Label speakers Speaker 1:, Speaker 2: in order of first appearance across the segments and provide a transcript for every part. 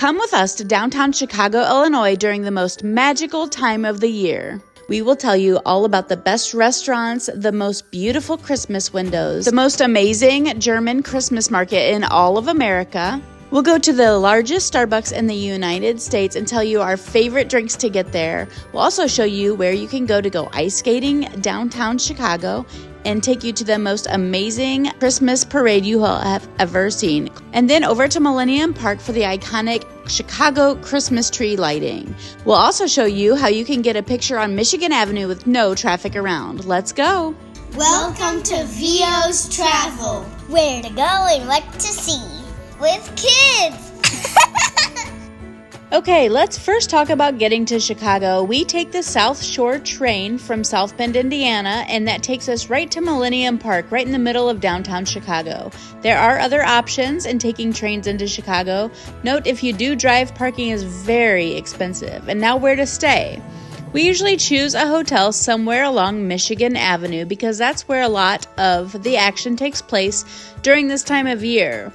Speaker 1: Come with us to downtown Chicago, Illinois during the most magical time of the year. We will tell you all about the best restaurants, the most beautiful Christmas windows, the most amazing German Christmas market in all of America. We'll go to the largest Starbucks in the United States and tell you our favorite drinks to get there. We'll also show you where you can go ice skating downtown Chicago and take you to the most amazing Christmas parade you will have ever seen. And then over to Millennium Park for the iconic Chicago Christmas tree lighting. We'll also show you how you can get a picture on Michigan Avenue with no traffic around. Let's go!
Speaker 2: Welcome to VO's Travel. Where to go and what to see with kids.
Speaker 1: Okay, let's first talk about getting to Chicago. We take the Southshore train from South Bend, Indiana, and that takes us right to Millennium Park, right in the middle of downtown Chicago. There are other options in taking trains into Chicago. Note, if you do drive, parking is very expensive. And now where to stay? We usually choose a hotel somewhere along Michigan Avenue because that's where a lot of the action takes place during this time of year.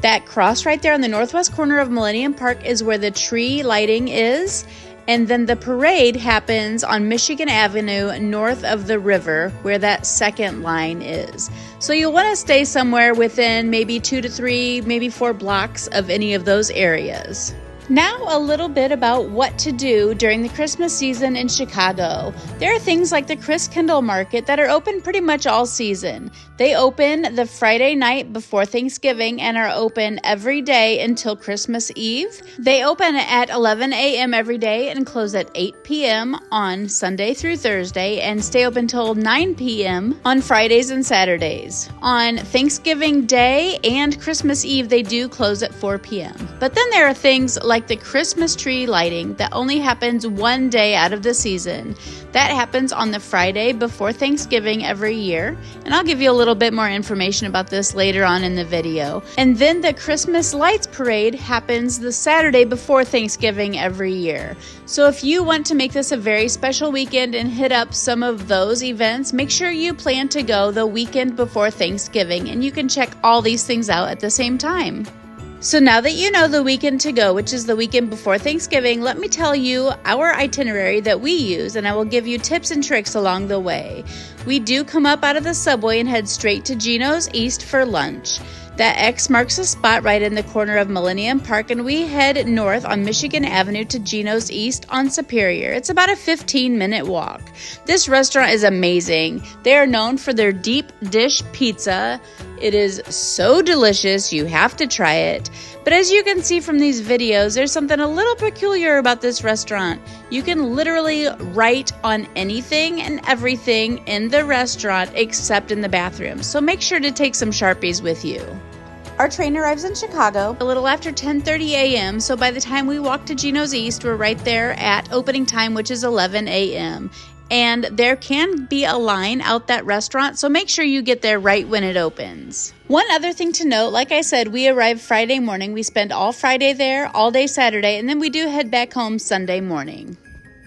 Speaker 1: That cross right there on the northwest corner of Millennium Park is where the tree lighting is, and then the parade happens on Michigan Avenue north of the river where that second line is. So you'll want to stay somewhere within maybe 2 to 3, maybe 4 blocks of any of those areas. Now a little bit about what to do during the Christmas season in Chicago. There are things like the Christkindlmarket that are open pretty much all season. They open the Friday night before Thanksgiving and are open every day until Christmas Eve. They open at 11 a.m. every day and close at 8 p.m. on Sunday through Thursday and stay open till 9 p.m. on Fridays and Saturdays. On Thanksgiving Day and Christmas Eve, they do close at 4 p.m. But then there are things like the Christmas tree lighting that only happens one day out of the season. That happens on the Friday before Thanksgiving every year, and I'll give you a little bit more information about this later on in the video. And then the Christmas Lights Parade happens the Saturday before Thanksgiving every year. So if you want to make this a very special weekend and hit up some of those events, make sure you plan to go the weekend before Thanksgiving, and you can check all these things out at the same time. So now that you know the weekend to go, which is the weekend before Thanksgiving, let me tell you our itinerary that we use, and I will give you tips and tricks along the way. We do come up out of the subway and head straight to Gino's East for lunch. That X marks the spot right in the corner of Millennium Park, and we head north on Michigan Avenue to Gino's East on Superior. It's about a 15-minute walk. This restaurant is amazing. They are known for their deep dish pizza. It is so delicious, you have to try it. But as you can see from these videos, there's something a little peculiar about this restaurant. You can literally write on anything and everything in the restaurant except in the bathroom. So make sure to take some Sharpies with you. Our train arrives in Chicago a little after 10:30 a.m., so by the time we walk to Gino's East, we're right there at opening time, which is 11 a.m. And there can be a line out that restaurant, so make sure you get there right when it opens. One other thing to note, like I said, we arrive Friday morning. We spend all Friday there, all day Saturday, and then we do head back home Sunday morning.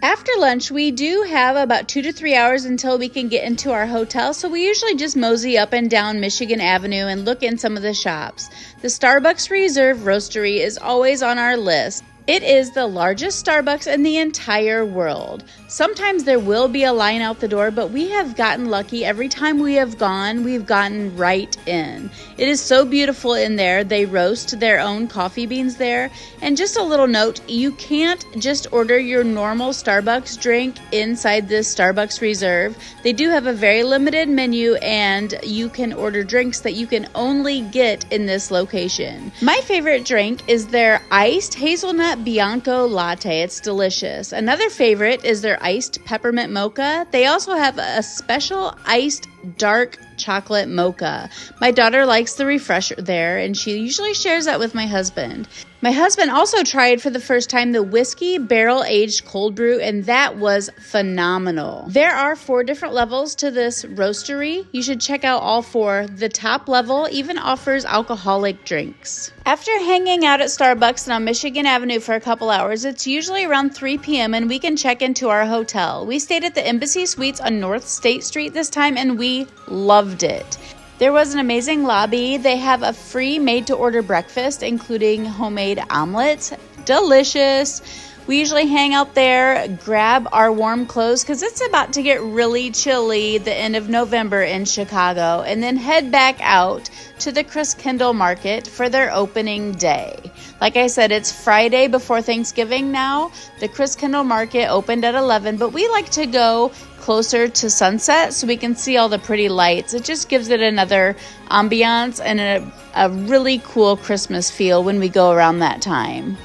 Speaker 1: After lunch, we do have about 2 to 3 hours until we can get into our hotel, so we usually just mosey up and down Michigan Avenue and look in some of the shops. The Starbucks Reserve Roastery is always on our list. It is the largest Starbucks in the entire world. Sometimes there will be a line out the door, but we have gotten lucky. Every time we have gone, we've gotten right in. It is so beautiful in there. They roast their own coffee beans there. And just a little note, you can't just order your normal Starbucks drink inside this Starbucks Reserve. They do have a very limited menu, and you can order drinks that you can only get in this location. My favorite drink is their iced hazelnut Bianco latte. It's delicious. Another favorite is their iced peppermint mocha. They also have a special iced dark chocolate mocha. My daughter likes the refresher there, and she usually shares that with my husband. My husband also tried for the first time the whiskey barrel-aged cold brew, and that was phenomenal. There are 4 different levels to this roastery. You should check out all 4. The top level even offers alcoholic drinks. After hanging out at Starbucks and on Michigan Avenue for a couple hours, it's usually around 3 p.m. and we can check into our hotel. We stayed at the Embassy Suites on North State Street this time, and we loved it. There was an amazing lobby. They have a free made-to-order breakfast, including homemade omelets. delicious. We usually hang out there, grab our warm clothes because it's about to get really chilly the end of November in Chicago, and then head back out to the Christkindlmarket for their opening day. Like I said, it's Friday before Thanksgiving now. The Christkindlmarket opened at 11, but we like to go closer to sunset so we can see all the pretty lights. It just gives it another ambiance and a really cool Christmas feel when we go around that time.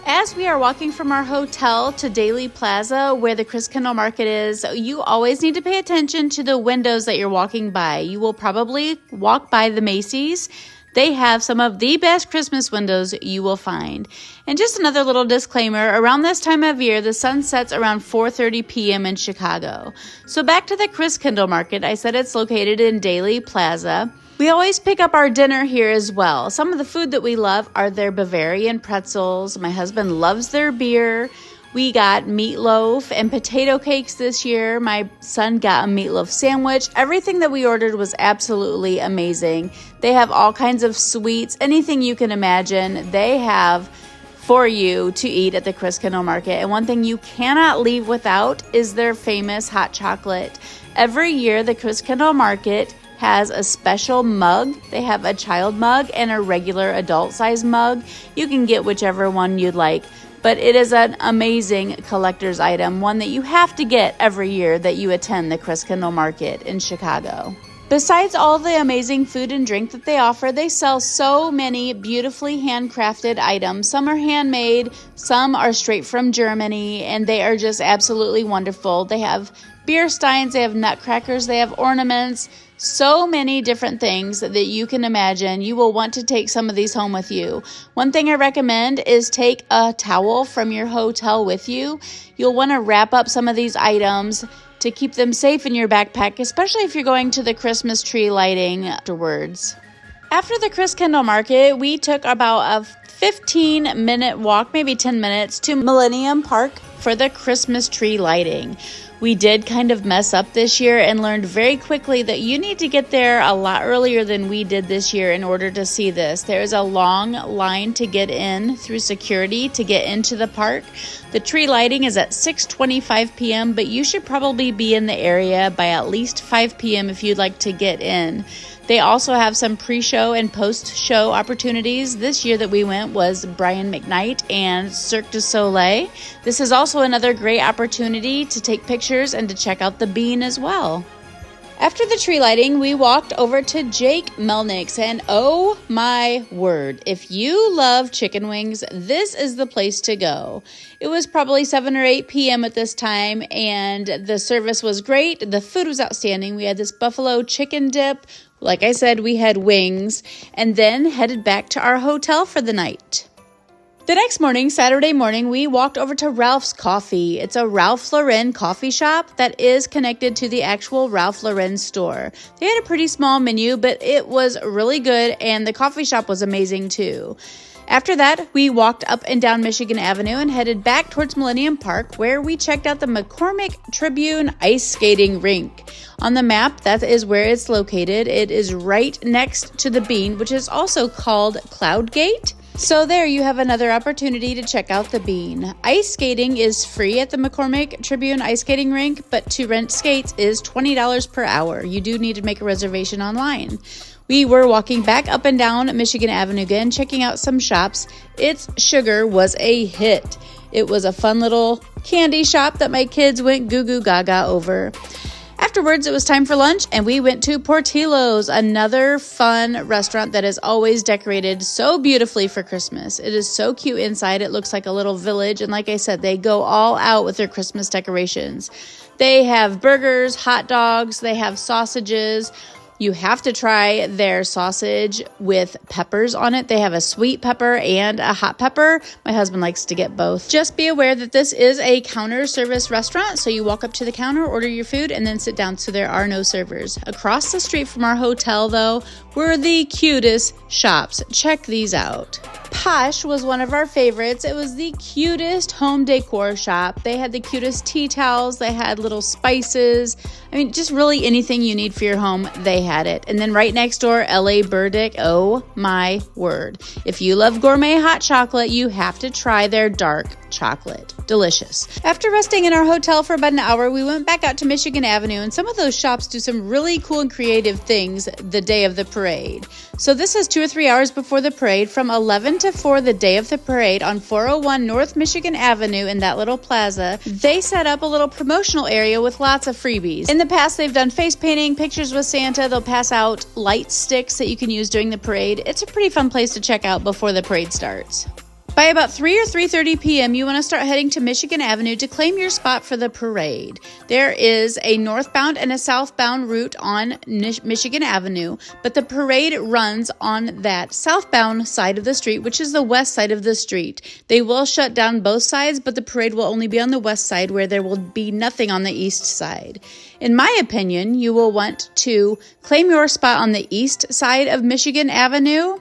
Speaker 1: As we are walking from our hotel to Daley Plaza, where the Christkindlmarket is, you always need to pay attention to the windows that you're walking by. You will probably walk by the Macy's. They have some of the best Christmas windows you will find. And just another little disclaimer, around this time of year, the sun sets around 4:30 p.m. in Chicago. So back to the Christkindlmarket, I said it's located in Daley Plaza. We always pick up our dinner here as well. Some of the food that we love are their Bavarian pretzels. My husband loves their beer. We got meatloaf and potato cakes this year. My son got a meatloaf sandwich. Everything that we ordered was absolutely amazing. They have all kinds of sweets, anything you can imagine, they have for you to eat at the Christkindlmarket. And one thing you cannot leave without is their famous hot chocolate. Every year, the Christkindlmarket has a special mug. They have a child mug and a regular adult size mug. You can get whichever one you'd like, but it is an amazing collector's item, one that you have to get every year that you attend the Christkindlmarket in Chicago. Besides all the amazing food and drink that they offer, they sell so many beautifully handcrafted items. Some are handmade, some are straight from Germany, and they are just absolutely wonderful. They have beer steins, they have nutcrackers, they have ornaments, so many different things that you can imagine. You will want to take some of these home with you. One thing I recommend is take a towel from your hotel with you. You'll want to wrap up some of these items to keep them safe in your backpack, especially if you're going to the Christmas tree lighting afterwards. After the Christkindlmarket, we took about a 15-minute walk, maybe 10 minutes, to Millennium Park for the Christmas tree lighting. We did kind of mess up this year and learned very quickly that you need to get there a lot earlier than we did this year in order to see this. There is a long line to get in through security to get into the park. The tree lighting is at 6:25 p.m., but you should probably be in the area by at least 5 p.m. if you'd like to get in. They also have some pre-show and post-show opportunities. This year that we went was Brian McKnight and Cirque du Soleil. This is also another great opportunity to take pictures and to check out the bean as well. After the tree lighting, we walked over to Jake Melnick's, and oh my word, if you love chicken wings, this is the place to go. It was probably 7 or 8 p.m. at this time, and the service was great. The food was outstanding. We had this buffalo chicken dip. Like I said, we had wings, and then headed back to our hotel for the night. The next morning, Saturday morning, we walked over to Ralph's Coffee. It's a Ralph Lauren coffee shop that is connected to the actual Ralph Lauren store. They had a pretty small menu, but it was really good, and the coffee shop was amazing too. After that, we walked up and down Michigan Avenue and headed back towards Millennium Park, where we checked out the McCormick Tribune ice skating rink. On the map, that is where it's located. It is right next to the Bean, which is also called Cloud Gate. So there you have another opportunity to check out the Bean. Ice skating is free at the McCormick Tribune ice skating rink, but to rent skates is $20 per hour. You do need to make a reservation online. We were walking back up and down Michigan Avenue again, checking out some shops. It's Sugar was a hit. It was a fun little candy shop that my kids went goo goo gaga over. Afterwards, it was time for lunch, and we went to Portillo's, another fun restaurant that is always decorated so beautifully for Christmas. It is so cute inside. It looks like a little village, and like I said, they go all out with their Christmas decorations. They have burgers, hot dogs, they have sausages. You have to try their sausage with peppers on it. They have a sweet pepper and a hot pepper. My husband likes to get both. Just be aware that this is a counter service restaurant, so you walk up to the counter, order your food, and then sit down, so there are no servers. Across the street from our hotel, though, were the cutest shops. Check these out. Posh was one of our favorites. It was the cutest home decor shop. They had the cutest tea towels. They had little spices. I mean, just really anything you need for your home, they had it. And then right next door, LA Burdick. Oh my word. If you love gourmet hot chocolate, you have to try their dark chocolate. Delicious. After resting in our hotel for about an hour, we went back out to Michigan Avenue, and some of those shops do some really cool and creative things the day of the parade. So this is 2 or 3 hours before the parade, from 11 to 4 the day of the parade on 401 North Michigan Avenue in that little plaza. They set up a little promotional area with lots of freebies. In the past, they've done face painting, pictures with Santa. They'll pass out light sticks that you can use during the parade. It's a pretty fun place to check out before the parade starts. By about 3 or 3:30 p.m., you want to start heading to Michigan Avenue to claim your spot for the parade. There is a northbound and a southbound route on Michigan Avenue, but the parade runs on that southbound side of the street, which is the west side of the street. They will shut down both sides, but the parade will only be on the west side, where there will be nothing on the east side. In my opinion, you will want to claim your spot on the east side of Michigan Avenue.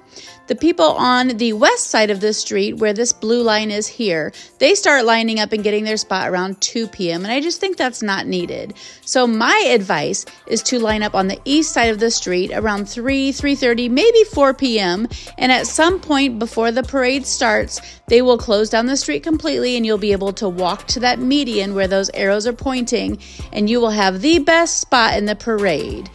Speaker 1: The people on the west side of the street, where this blue line is here, they start lining up and getting their spot around 2 p.m., and I just think that's not needed. So my advice is to line up on the east side of the street around 3:30, maybe 4 p.m., and at some point before the parade starts, they will close down the street completely, and you'll be able to walk to that median where those arrows are pointing, and you will have the best spot in the parade.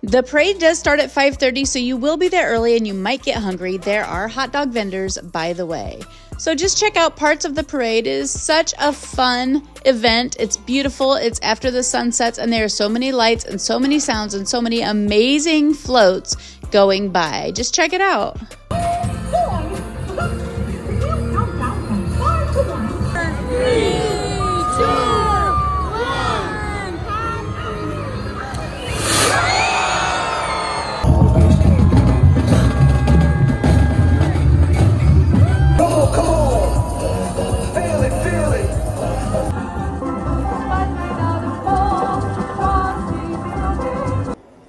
Speaker 1: The parade does start at 5:30, so you will be there early and you might get hungry. There are hot dog vendors, by the way. So just check out parts of the parade. It is such a fun event. It's beautiful. It's after the sun sets, and there are so many lights and so many sounds and so many amazing floats going by. Just check it out.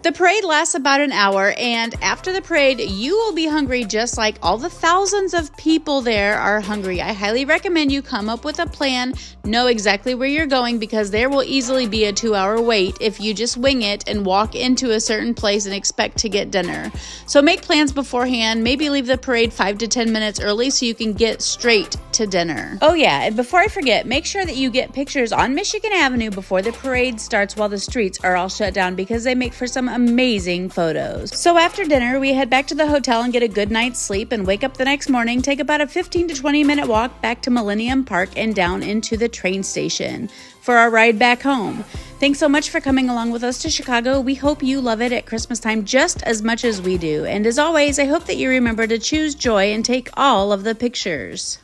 Speaker 1: The parade lasts about an hour, and after the parade, you will be hungry just like all the thousands of people there are hungry. I highly recommend you come up with a plan, know exactly where you're going, because there will easily be a 2-hour wait if you just wing it and walk into a certain place and expect to get dinner. So make plans beforehand, maybe leave the parade 5 to 10 minutes early so you can get straight to dinner. Oh yeah, and before I forget, make sure that you get pictures on Michigan Avenue before the parade starts while the streets are all shut down, because they make for some amazing photos. So after dinner, we head back to the hotel and get a good night's sleep and wake up the next morning, take about a 15 to 20 minute walk back to Millennium Park and down into the train station for our ride back home. Thanks so much for coming along with us to Chicago. We hope you love it at Christmas time just as much as we do. And as always, I hope that you remember to choose joy and take all of the pictures.